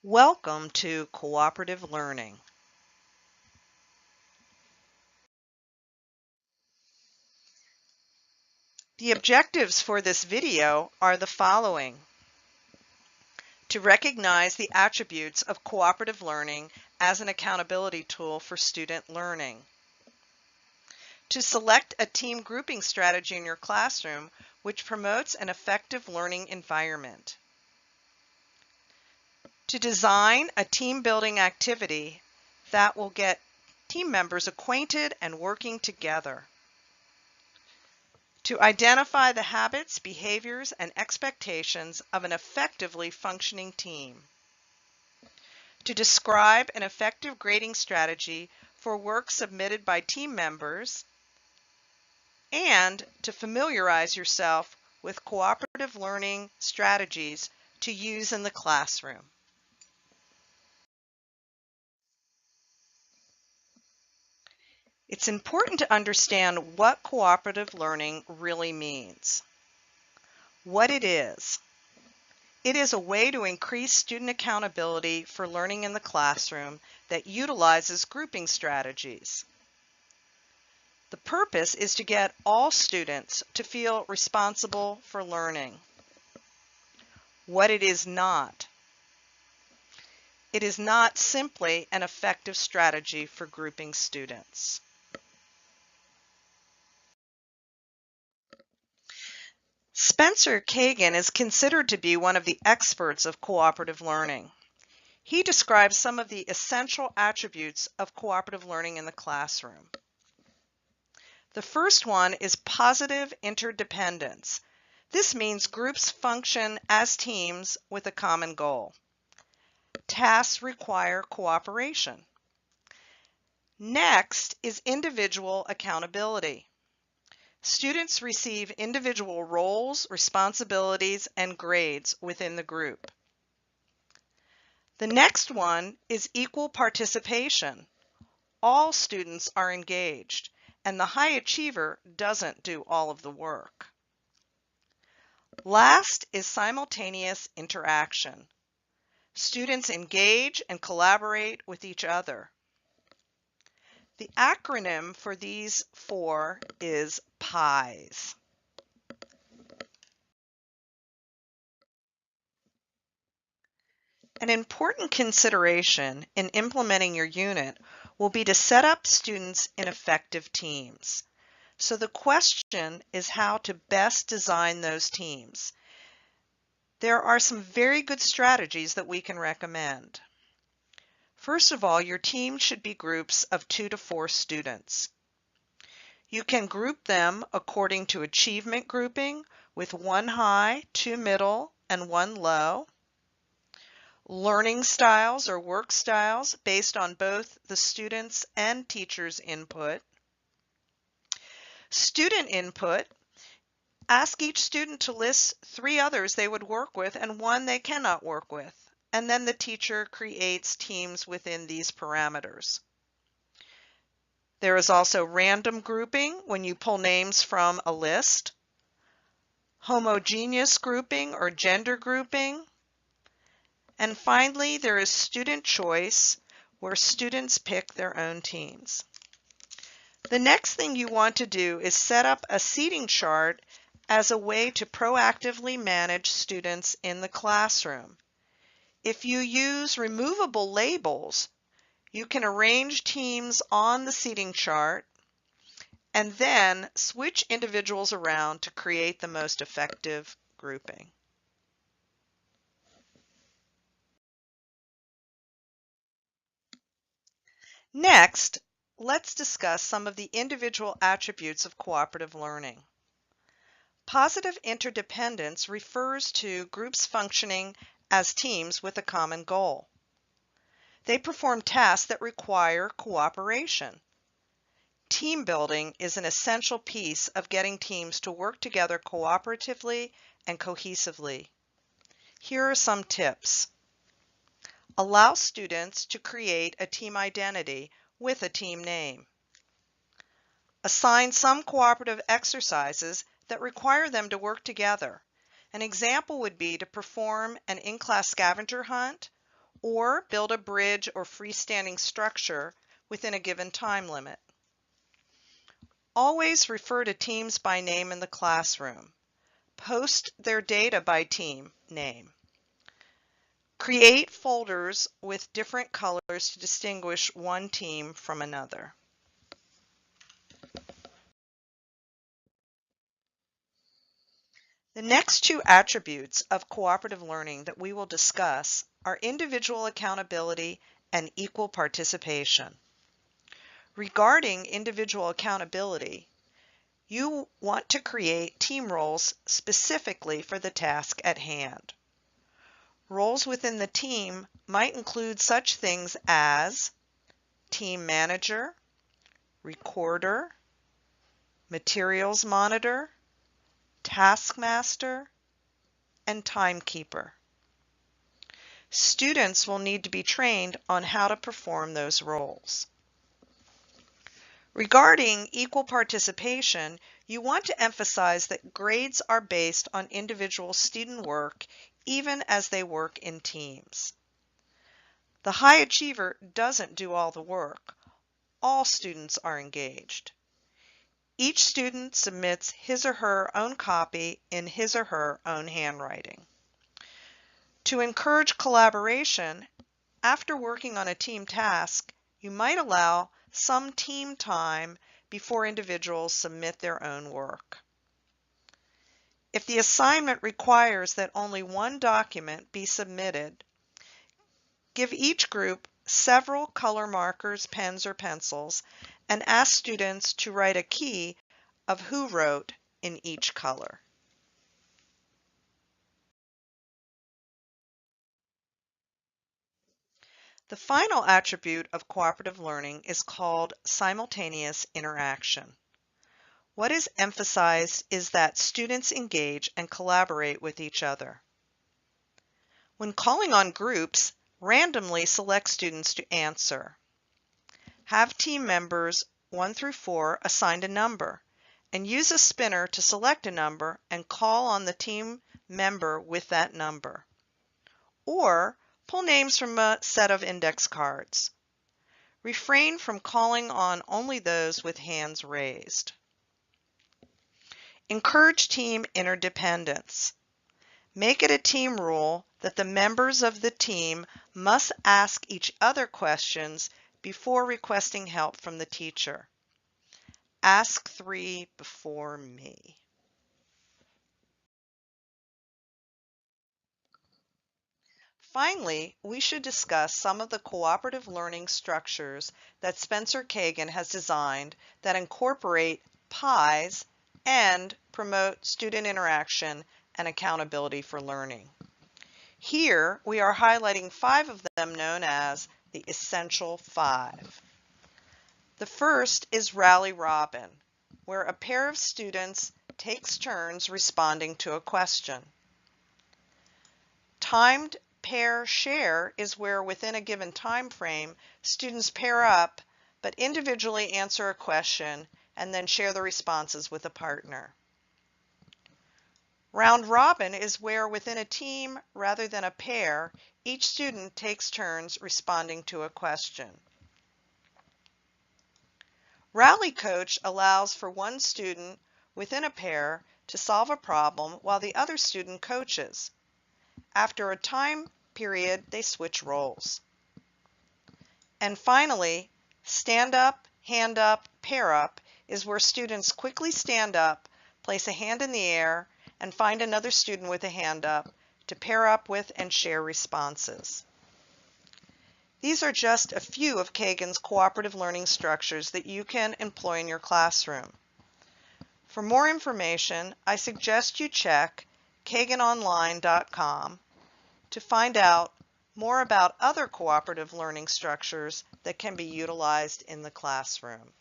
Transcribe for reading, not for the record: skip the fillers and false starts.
Welcome to Cooperative Learning. The objectives for this video are the following: to recognize the attributes of cooperative learning as an accountability tool for student learning, to select a team grouping strategy in your classroom which promotes an effective learning environment, to design a team building activity that will get team members acquainted and working together, to identify the habits, behaviors, and expectations of an effectively functioning team, to describe an effective grading strategy for work submitted by team members, and to familiarize yourself with cooperative learning strategies to use in the classroom. It's important to understand what cooperative learning really means, what it is. It is a way to increase student accountability for learning in the classroom that utilizes grouping strategies. The purpose is to get all students to feel responsible for learning. What it is not. It is not simply an effective strategy for grouping students. Spencer Kagen is considered to be one of the experts of cooperative learning. He describes some of the essential attributes of cooperative learning in the classroom. The first one is positive interdependence. This means groups function as teams with a common goal. Tasks require cooperation. Next is individual accountability. Students receive individual roles, responsibilities, and grades within the group. The next one is equal participation. All students are engaged, and the high achiever doesn't do all of the work. Last is simultaneous interaction. Students engage and collaborate with each other. The acronym for these four is PIES. An important consideration in implementing your unit will be to set up students in effective teams. So the question is how to best design those teams. There are some very good strategies that we can recommend. First of all, your team should be groups of 2 to 4 students. You can group them according to achievement grouping with 1 high, 2 middle, and 1 low. Learning styles or work styles based on both the students' and teachers' input. Student input. Ask each student to list 3 others they would work with and 1 they cannot work with. And then the teacher creates teams within these parameters. There is also random grouping when you pull names from a list, homogeneous grouping or gender grouping, and finally there is student choice where students pick their own teams. The next thing you want to do is set up a seating chart as a way to proactively manage students in the classroom. If you use removable labels, you can arrange teams on the seating chart and then switch individuals around to create the most effective grouping. Next, let's discuss some of the individual attributes of cooperative learning. Positive interdependence refers to groups functioning as teams with a common goal. They perform tasks that require cooperation. Team building is an essential piece of getting teams to work together cooperatively and cohesively. Here are some tips. Allow students to create a team identity with a team name. Assign some cooperative exercises that require them to work together. An example would be to perform an in-class scavenger hunt or build a bridge or freestanding structure within a given time limit. Always refer to teams by name in the classroom. Post their data by team name. Create folders with different colors to distinguish one team from another. The next two attributes of cooperative learning that we will discuss are individual accountability and equal participation. Regarding individual accountability, you want to create team roles specifically for the task at hand. Roles within the team might include such things as team manager, recorder, materials monitor, taskmaster, and timekeeper. Students will need to be trained on how to perform those roles. Regarding equal participation, you want to emphasize that grades are based on individual student work even as they work in teams. The high achiever doesn't do all the work. All students are engaged. Each student submits his or her own copy in his or her own handwriting. To encourage collaboration, after working on a team task, you might allow some team time before individuals submit their own work. If the assignment requires that only one document be submitted, give each group several color markers, pens, or pencils, and ask students to write a key of who wrote in each color. The final attribute of cooperative learning is called simultaneous interaction. What is emphasized is that students engage and collaborate with each other. When calling on groups, randomly select students to answer. Have team members 1 through 4 assigned a number, and use a spinner to select a number and call on the team member with that number. Or pull names from a set of index cards. Refrain from calling on only those with hands raised. Encourage team interdependence. Make it a team rule that the members of the team must ask each other questions before requesting help from the teacher. Ask 3 before me. Finally, we should discuss some of the cooperative learning structures that Spencer Kagen has designed that incorporate pies and promote student interaction and accountability for learning. Here, we are highlighting 5 of them known as the Essential 5. The first is Rally Robin, where a pair of students takes turns responding to a question. Timed pair share is where within a given time frame, students pair up but individually answer a question and then share the responses with a partner. Round robin is where within a team rather than a pair, each student takes turns responding to a question. Rally coach allows for one student within a pair to solve a problem while the other student coaches. After a time period, they switch roles. And finally, stand up, hand up, pair up is where students quickly stand up, place a hand in the air, and find another student with a hand up to pair up with and share responses. These are just a few of Kagen's cooperative learning structures that you can employ in your classroom. For more information, I suggest you check kagenonline.com to find out more about other cooperative learning structures that can be utilized in the classroom.